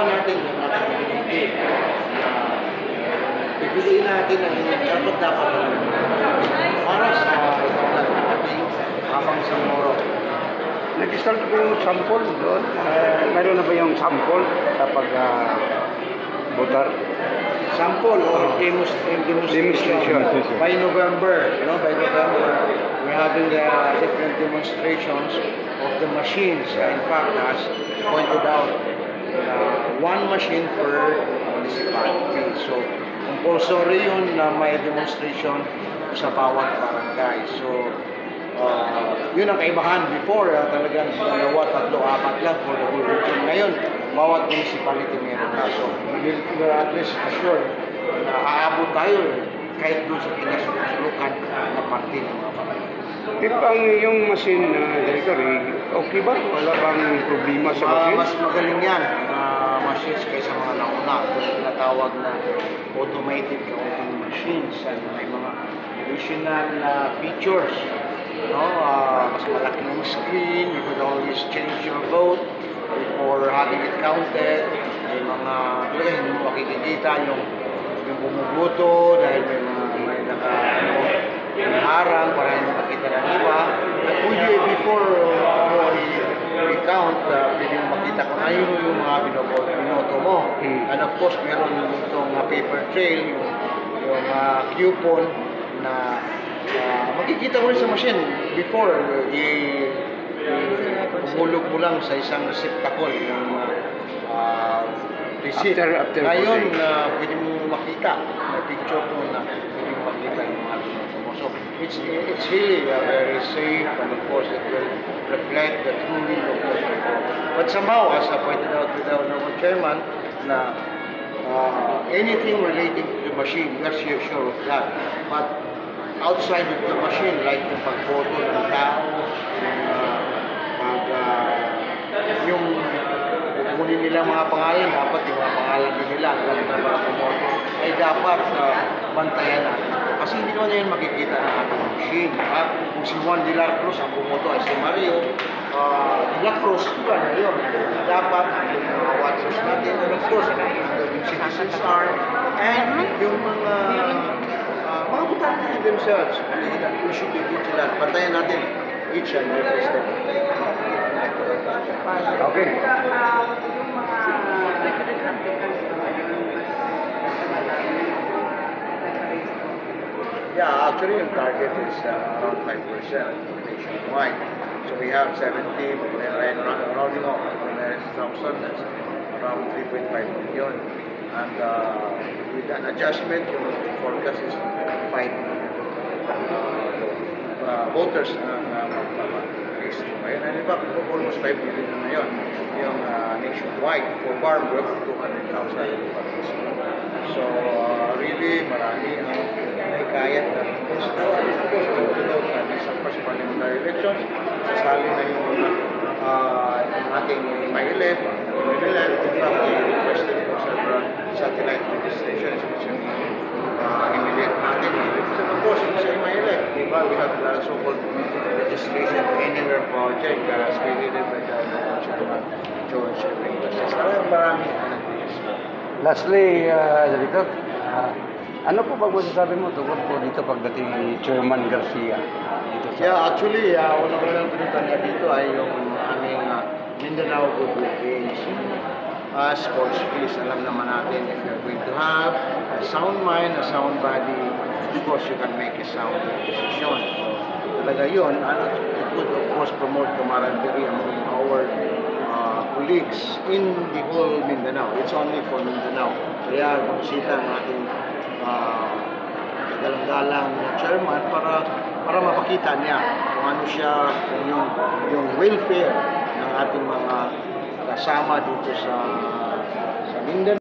ginagawa natin yung ating community. Pipiliin natin ang dapat para sa ating habang sa Moro. Nag-start ko yung sample doon. Meron na ba yung sample sa pag-butar? Sample or demonstration. By November, we're having different demonstrations of the machines. In fact, as pointed out, one machine per municipality. So, compulsory yun na may demonstration sa bawat barangay. So, yun ang kaibahan. Before, talagang dalawa, tatlo, apat lang for the whole region. Ngayon, bawat municipality meron na. So, we're at least assured na aabot tayo kahit doon sa kinasulukan na parte ng mga barangay. Yung machine, Director, okay ba? Wala bang problema sa machine? Mas magaling yan machines kaysa mga nauna. Ito yung tinatawag na automated counting machines. May mga additional features. Mas malaki ng screen, you could always change your vote before having it counted. May mga, talaga hindi mo makikita yung bumuboto dahil may nakaharang para hindi makita ng iba. At before i-count, pwede mo makita kung ano yung mga binoto mo. And of course, meron itong paper trail, yung coupon na makikita mo rin sa machine before humulog mo lang sa isang receptacle ng receipt. Ngayon, pwede mo makita, may picture ko na pwede mo makita yung mga binoto mo. So, it's really very safe, and of course, it will reflect the true will of the people. But somehow, as I pointed out with our chairman, na anything relating to the machine, we are sure of that. But outside of the machine, like yung pagboto ng tao, yung kukunin nila mga pangalan, dapat yung mga pangalan din nila, alam na mga bumoto, ay dapat bantayan natin. Kasi hindi naman yan makikita ng ating machine. Kung si Juan de la Cruz ang bumoto ay si Mario de la Cruz, iba na yun. Dapat yung mga watchers natin, and of course, yung citizens are, and yung mga butante themselves, we should be vigilant. Bantayan natin each and every step. Okay. Yeah, actually yung target is around 5% nationwide. So we have 70, and rounding off, there is 1,000, that's around 3.5 million. And with an adjustment, yung forecast is 5 million voters na mag-raise. And in fact, almost 5 million na yun. Yung nationwide, for farm, we have 200,000. So, really, marami ang naikayat na because sa first parliamentary elections, sasali na yung ating MILF, in fact, they requested for several satellite legislations which yung emulate natin. So, of course, sa MILF, diba, we have the so-called legislation anywhere project spearheaded by George Reyes. Marami Lastly, Director, ano po ba masasabi mo tungkol po dito pagdating ni Chairman Garcia? Actually, unang-unang pinunta niya dito ay yung aming Mindanao Goodwill Games. Sports fees, alam naman natin, if you're going to have a sound mind, a sound body, of course, you can make a sound decision. So, talaga yun, it would, of course, promote camaraderie among our colleagues in the whole Mindanao. It's only for Mindanao. Kaya bumisita ang ating galang-galang chairman para mapakita niya kung ano siya, kung yung welfare ng ating mga kasama dito sa Mindanao.